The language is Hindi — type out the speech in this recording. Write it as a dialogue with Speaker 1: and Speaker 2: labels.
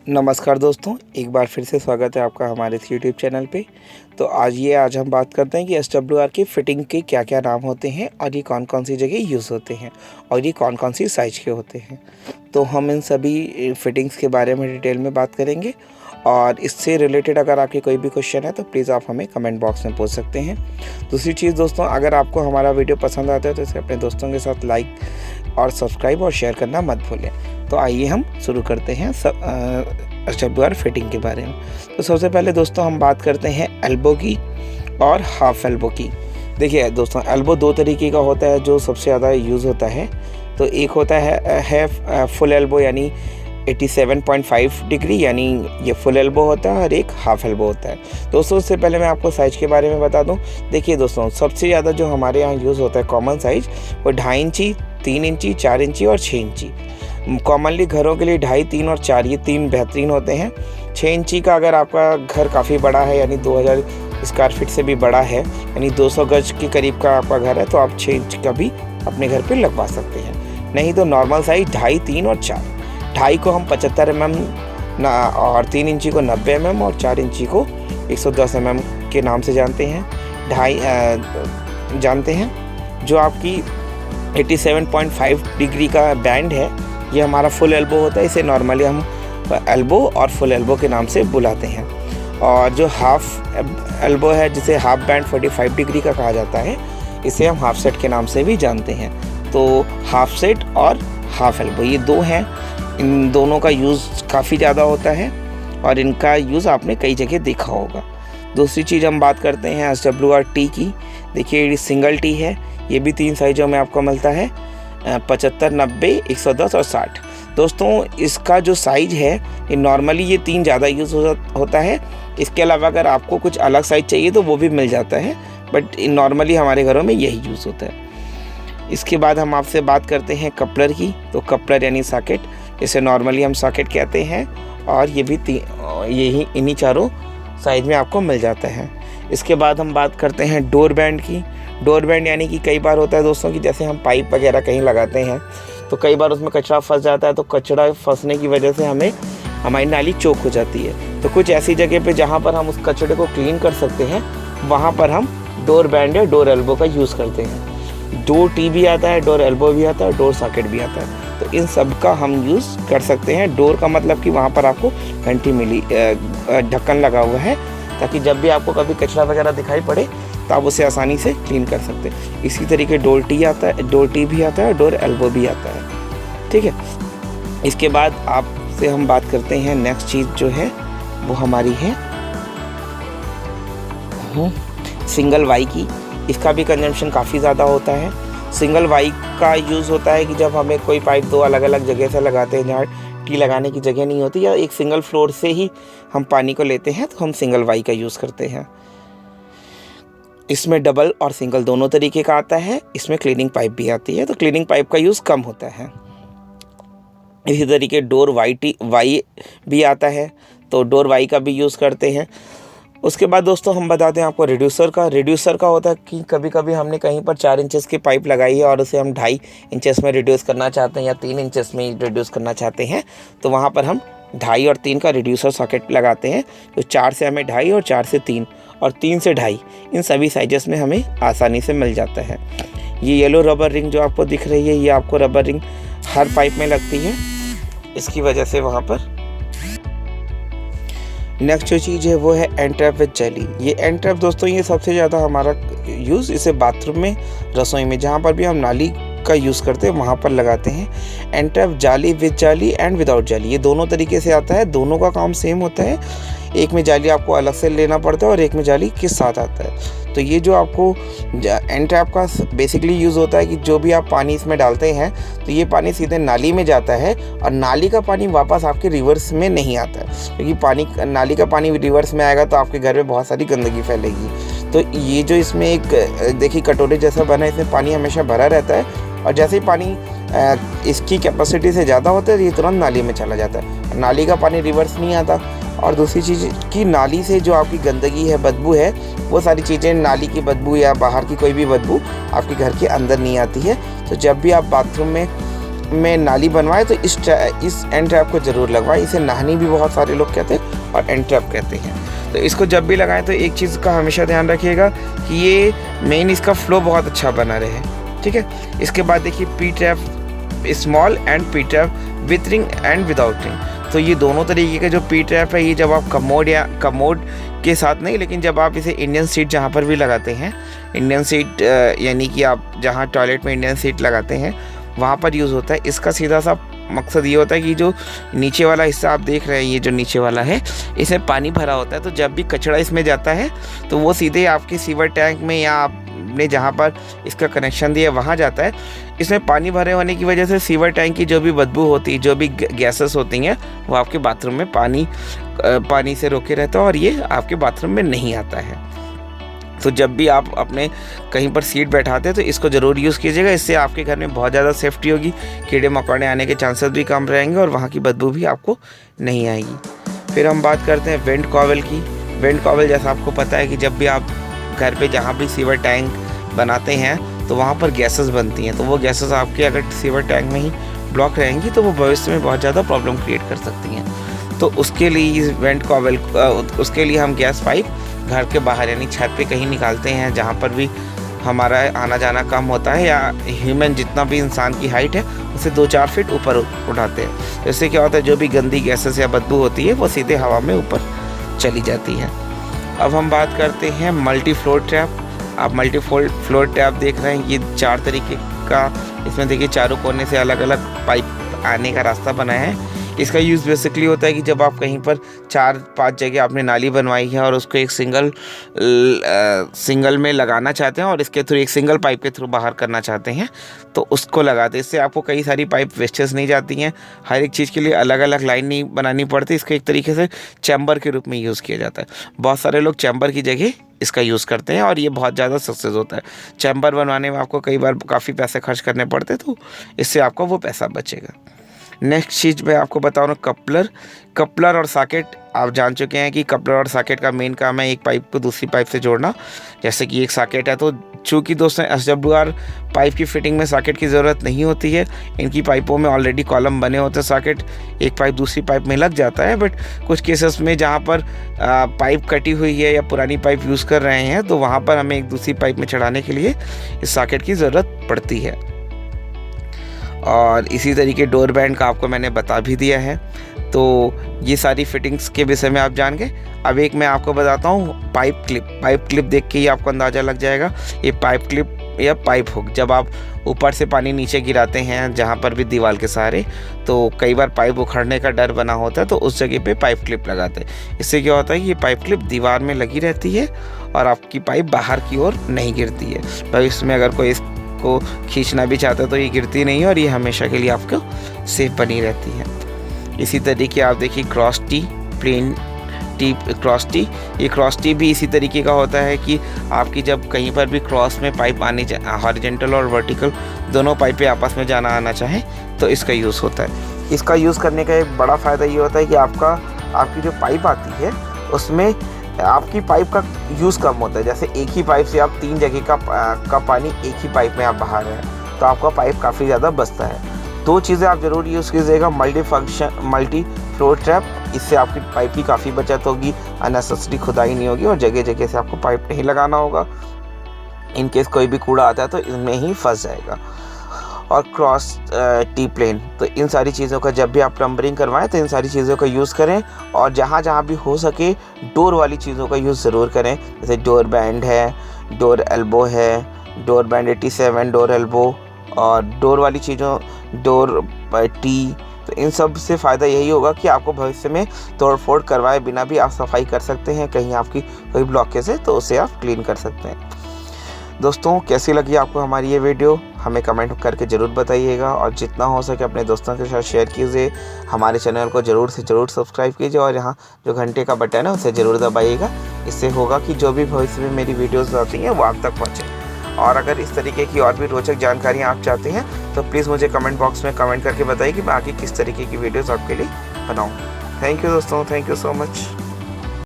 Speaker 1: नमस्कार दोस्तों, एक बार फिर से स्वागत है आपका हमारे इस यूट्यूब चैनल पे। तो आज हम बात करते हैं कि SWR की फ़िटिंग के क्या-क्या नाम होते हैं और ये कौन-कौन सी जगह यूज़ होते हैं और ये कौन-कौन सी साइज़ के होते हैं। तो हम इन सभी फ़िटिंग्स के बारे में डिटेल में बात करेंगे और इससे रिलेटेड अगर आपके कोई भी क्वेश्चन है तो प्लीज़ आप हमें कमेंट बॉक्स में पूछ सकते हैं। दूसरी चीज़ दोस्तों, अगर आपको हमारा वीडियो पसंद आता है तो इसे अपने दोस्तों के साथ लाइक और सब्सक्राइब और शेयर करना मत भूलें। तो आइए हम शुरू करते हैं SWR फिटिंग के बारे में। तो सबसे पहले दोस्तों हम बात करते हैं एल्बो की और हाफ एल्बो की। देखिए दोस्तों, एल्बो दो तरीके का होता है जो सबसे ज़्यादा यूज़ होता है। तो एक होता है फुल एल्बो यानी 87.5 डिग्री यानी ये फुल एल्बो होता है और एक हाफ एल्बो होता है। दोस्तों उससे पहले मैं आपको साइज़ के बारे में बता दूं। देखिए दोस्तों, सबसे ज़्यादा जो हमारे यहाँ यूज़ होता है कॉमन साइज़ वो 2.5 इंची, 3 इंची, 4 इंची और 6 इंची। कॉमनली घरों के लिए 2.5, 3 और 4 ये 3 बेहतरीन होते हैं। 6 इंची का अगर आपका घर काफ़ी बड़ा है यानी 2000 स्क्वायर फीट से भी बड़ा है यानी 200 गज के करीब का आपका घर है तो आप 6 इंच का भी अपने घर पे लगवा सकते हैं। नहीं तो नॉर्मल साइज़ 2.5, 3 और 4। 2.5 को हम 75 mm और 3 इंची को 90 mm और 4 इंची को 110 mm के नाम से जानते हैं। 2.5 जानते हैं जो आपकी 87.5 डिग्री का बैंड है, ये हमारा फुल एल्बो होता है। इसे नॉर्मली हम एल्बो और फुल एल्बो के नाम से बुलाते हैं। और जो हाफ एल्बो है जिसे हाफ बैंड 45 डिग्री का कहा जाता है, इसे हम हाफ सेट के नाम से भी जानते हैं। तो हाफ सेट और हाफ एल्बो ये दो हैं। इन दोनों का यूज़ काफ़ी ज़्यादा होता है और इनका यूज़ आपने कई जगह देखा होगा। दूसरी चीज़ हम बात करते हैं SWR टी की। देखिए ये सिंगल टी है, ये भी 3 साइज़ों में आपको मिलता है, 75, 90, 110 और 60। दोस्तों इसका जो साइज़ है ये नॉर्मली ये 3 ज़्यादा यूज़ होता है। इसके अलावा अगर आपको कुछ अलग साइज़ चाहिए तो वो भी मिल जाता है, बट नॉर्मली हमारे घरों में यही यूज़ होता है। इसके बाद हम आपसे बात करते हैं कपलर की। तो कपलर यानी सॉकेट, इसे नॉर्मली हम सॉकेट कहते हैं और ये भी यही इन्हीं चारों साइज़ में आपको मिल जाता है। इसके बाद हम बात करते हैं डोर बैंड की। डोर बैंड यानी कि कई बार होता है दोस्तों कि जैसे हम पाइप वगैरह कहीं लगाते हैं तो कई बार उसमें कचरा फंस जाता है, तो कचरा फंसने की वजह से हमारी नाली चौक हो जाती है। तो कुछ ऐसी जगह पे जहाँ पर हम उस कचरे को क्लीन कर सकते हैं वहाँ पर हम डोर बैंड या डोर एल्बो का यूज़ करते हैं। डोर टी भी आता है, डोर एल्बो भी आता है, डोर सॉकेट भी आता है। तो इन सब का हम यूज़ कर सकते हैं। डोर का मतलब कि वहाँ पर आपको घंटी मिली ढक्कन लगा हुआ है ताकि जब भी आपको कभी कचरा वगैरह दिखाई पड़े तो आप उसे आसानी से क्लीन कर सकते हैं। इसी तरीके डोर टी भी आता है और डोर एल्बो भी आता है। ठीक है, इसके बाद आपसे हम बात करते हैं नेक्स्ट चीज़ जो है वो हमारी है सिंगल वाई की। इसका भी कंजम्पशन काफ़ी ज़्यादा होता है। सिंगल वाई का यूज़ होता है कि जब हमें कोई पाइप दो अलग अलग जगह से लगाते हैं जहाँ टी लगाने की जगह नहीं होती या एक सिंगल फ्लोर से ही हम पानी को लेते हैं तो हम सिंगल वाई का यूज़ करते हैं। इसमें डबल और सिंगल दोनों तरीके का आता है। इसमें क्लीनिंग पाइप भी आती है, तो क्लीनिंग पाइप का यूज़ कम होता है। इसी तरीके डोर वाई भी आता है, तो डोर वाई का भी यूज़ करते हैं। उसके बाद दोस्तों हम बताते हैं आपको रिड्यूसर का होता है कि कभी कभी हमने कहीं पर 4 इंचेस की पाइप लगाई है और उसे हम 2.5 इंचेस में रिड्यूस करना चाहते हैं या 3 इंचेस में रिड्यूस करना चाहते हैं, तो वहाँ पर हम 2.5 और 3 का रिड्यूसर सॉकेट लगाते हैं। तो 4 से हमें 2.5 और 4 से 3 और 3 से 2.5 इन सभी साइजेस में हमें आसानी से मिल जाता है। ये येलो रबर रिंग जो आपको दिख रही है, ये आपको रबर रिंग हर पाइप में लगती है, इसकी वजह से वहाँ पर। नेक्स्ट जो चीज़ है वो है एंड ट्रैप विद जाली। ये एंड ट्रैप दोस्तों ये सबसे ज़्यादा हमारा यूज़ इसे बाथरूम में, रसोई में, जहाँ पर भी हम नाली का यूज़ करते हैं वहाँ पर लगाते हैं। एंड ट्रैप जाली विद जाली एंड विदाउट जाली, ये दोनों तरीके से आता है। दोनों का काम सेम होता है। एक में जाली आपको अलग से लेना पड़ता है और एक में जाली के साथ आता है। तो ये जो आपको एंड ट्रैप का बेसिकली यूज़ होता है कि जो भी आप पानी इसमें डालते हैं तो ये पानी सीधे नाली में जाता है और नाली का पानी वापस आपके रिवर्स में नहीं आता है, क्योंकि नाली का पानी रिवर्स में आएगा तो आपके घर में बहुत सारी गंदगी फैलेगी। तो ये जो इसमें एक देखिए कटोरे जैसा बना है, इसमें पानी हमेशा भरा रहता है और जैसे ही पानी इसकी कैपेसिटी से ज़्यादा होता है ये तुरंत नाली में चला जाता है। नाली का पानी रिवर्स नहीं आता। और दूसरी चीज़ कि नाली से जो आपकी गंदगी है, बदबू है, वो सारी चीज़ें, नाली की बदबू या बाहर की कोई भी बदबू आपके घर के अंदर नहीं आती है। तो जब भी आप बाथरूम में में नाली बनवाए तो इस एंड ट्रैप को ज़रूर लगवाएं। इसे नाहनी भी बहुत सारे लोग कहते हैं और एंड ट्रैप कहते हैं। तो इसको जब भी लगाएं तो एक चीज़ का हमेशा ध्यान रखिएगा कि ये मेन इसका फ्लो बहुत अच्छा बना रहे, ठीक है। इसके बाद देखिए P trap small and P trap with ring and without ring. तो ये दोनों तरीके का जो पी ट्रैप है, ये जब आप कमोड के साथ नहीं, लेकिन जब आप इसे इंडियन सीट जहाँ पर भी लगाते हैं, इंडियन सीट यानी कि आप जहाँ टॉयलेट में इंडियन सीट लगाते हैं वहाँ पर यूज़ होता है। इसका सीधा सा मकसद ये होता है कि जो नीचे वाला हिस्सा आप देख रहे हैं, ये जो नीचे वाला है, इसमें पानी भरा होता है। तो जब भी कचरा इसमें जाता है तो वो सीधे आपके सीवर टैंक में या आपने जहाँ पर इसका कनेक्शन दिया वहाँ जाता है। इसमें पानी भरे होने की वजह से सीवर टैंक की जो भी बदबू होती है, जो भी गैसेस होती हैं, वो आपके बाथरूम में पानी से रोके रहता है और ये आपके बाथरूम में नहीं आता है। तो जब भी आप अपने कहीं पर सीट बैठाते हैं तो इसको ज़रूर यूज़ कीजिएगा। इससे आपके घर में बहुत ज़्यादा सेफ्टी होगी, कीड़े मकोड़े आने के चांसेस भी कम रहेंगे और वहाँ की बदबू भी आपको नहीं आएगी। फिर हम बात करते हैं वेंट कॉवेल की। वेंट कॉवेल जैसा आपको पता है कि जब भी आप घर पे जहाँ भी सीवर टैंक बनाते हैं तो वहाँ पर गैसेस बनती हैं। तो वो गैसेस आपके अगर सीवर टैंक में ही ब्लॉक रहेंगी तो वो भविष्य में बहुत ज़्यादा प्रॉब्लम क्रिएट कर सकती हैं। तो उसके लिए वेंट कॉवेल उसके लिए हम गैस पाइप घर के बाहर यानी छत पे कहीं निकालते हैं जहाँ पर भी हमारा आना जाना कम होता है, या ह्यूमन जितना भी इंसान की हाइट है उसे 2-4 फीट ऊपर उठाते हैं। तो इससे क्या होता है, जो भी गंदी गैसेस या बदबू होती है वो सीधे हवा में ऊपर चली जाती है। अब हम बात करते हैं मल्टी फ्लोर ट्रैप। आप मल्टी फ्लोर ट्रैप देख रहे हैं, ये 4 तरीके का, इसमें देखिए चारों कोने से अलग अलग पाइप आने का रास्ता बनाया है। इसका यूज़ बेसिकली होता है कि जब आप कहीं पर 4-5 जगह आपने नाली बनवाई है और उसको एक सिंगल में लगाना चाहते हैं और इसके थ्रू एक सिंगल पाइप के थ्रू बाहर करना चाहते हैं तो उसको लगाते हैं। इससे आपको कई सारी पाइप वेस्टेज नहीं जाती हैं, हर एक चीज़ के लिए अलग अलग लाइन नहीं बनानी पड़ती। इसको एक तरीके से चैम्बर के रूप में यूज़ किया जाता है। बहुत सारे लोग चैम्बर की जगह इसका यूज़ करते हैं और ये बहुत ज़्यादा सक्सेस होता है। चैम्बर बनवाने में आपको कई बार काफ़ी पैसे खर्च करने पड़ते, तो इससे आपका वो पैसा बचेगा। नेक्स्ट चीज़ मैं आपको बता रहा हूँ कपलर और सॉकेट। आप जान चुके हैं कि कपलर और सॉकेट का मेन काम है एक पाइप को दूसरी पाइप से जोड़ना। जैसे कि एक सॉकेट है, तो चूँकि दोस्तों SWR पाइप की फिटिंग में सॉकेट की ज़रूरत नहीं होती है, इनकी पाइपों में ऑलरेडी कॉलम बने होते हैं। सॉकेट एक पाइप दूसरी पाइप में लग जाता है, बट कुछ केसेस में जहाँ पर पाइप कटी हुई है या पुरानी पाइप यूज़ कर रहे हैं तो वहाँ पर हमें एक दूसरी पाइप में चढ़ाने के लिए इस सॉकेट की ज़रूरत पड़ती है। और इसी तरीके डोर बैंड का आपको मैंने बता भी दिया है। तो ये सारी फिटिंग्स के विषय में आप जान गए। अब एक मैं आपको बताता हूँ पाइप क्लिप देख के ही आपको अंदाज़ा लग जाएगा। ये पाइप क्लिप या पाइप हुक, जब आप ऊपर से पानी नीचे गिराते हैं जहाँ पर भी दीवार के सहारे, तो कई बार पाइप उखड़ने का डर बना होता है, तो उस जगह पे पाइप क्लिप लगाते हैं। इससे क्या होता है कि ये पाइप क्लिप दीवार में लगी रहती है और आपकी पाइप बाहर की ओर नहीं गिरती है। भविष्य में अगर कोई को खींचना भी चाहता है तो ये गिरती नहीं है और ये हमेशा के लिए आपको सेफ बनी रहती है। इसी तरीके आप देखिए cross T, plain T, cross T. ये क्रॉस टी भी इसी तरीके का होता है कि आपकी जब कहीं पर भी क्रॉस में पाइप आने, हॉरिजॉन्टल और वर्टिकल दोनों पाइपें आपस में जाना आना चाहें तो इसका यूज़ होता है। इसका यूज़ करने का एक बड़ा फ़ायदा ये होता है कि आपकी जो पाइप आती है उसमें आपकी पाइप का यूज़ कम होता है। जैसे एक ही पाइप से आप 3 जगह का पानी एक ही पाइप में आप बहा रहे हैं तो आपका पाइप काफ़ी ज़्यादा बचता है। 2 चीज़ें आप ज़रूर यूज़ कीजिएगा, मल्टी फ्लोर ट्रैप। इससे आपकी पाइप की काफ़ी बचत होगी, अननेसेसरी खुदाई नहीं होगी और जगह जगह से आपको पाइप नहीं लगाना होगा। इन केस कोई भी कूड़ा आता है तो इनमें ही फंस जाएगा। और क्रॉस टी प्लेन, तो इन सारी चीज़ों का जब भी आप प्लम्बरिंग करवाएं तो इन सारी चीज़ों का यूज़ करें। और जहाँ जहाँ भी हो सके डोर वाली चीज़ों का यूज़ ज़रूर करें। जैसे डोर बैंड है, डोर एल्बो है, डोर बैंड 87, डोर एल्बो और डोर वाली चीज़ों, डोर टी। तो इन सब से फ़ायदा यही होगा कि आपको भविष्य में तोड़ फोड़ करवाए बिना भी आप सफाई कर सकते हैं। कहीं आपकी कोई ब्लॉकेज है तो उसे आप क्लीन कर सकते हैं। दोस्तों कैसी लगी आपको हमारी ये वीडियो, हमें कमेंट करके ज़रूर बताइएगा और जितना हो सके अपने दोस्तों के साथ शेयर कीजिए। हमारे चैनल को ज़रूर से ज़रूर सब्सक्राइब कीजिए और यहाँ जो घंटे का बटन है उसे ज़रूर दबाइएगा। इससे होगा कि जो भी भविष्य में मेरी वीडियोज़ आती हैं वो आप तक पहुँचे। और अगर इस तरीके की और भी रोचक जानकारियाँ आप चाहते हैं तो प्लीज़ मुझे कमेंट बॉक्स में कमेंट करके बताइए कि मैं आगे किस तरीके की वीडियोज़ आपके लिए बनाऊँ। थैंक यू दोस्तों, थैंक यू सो मच।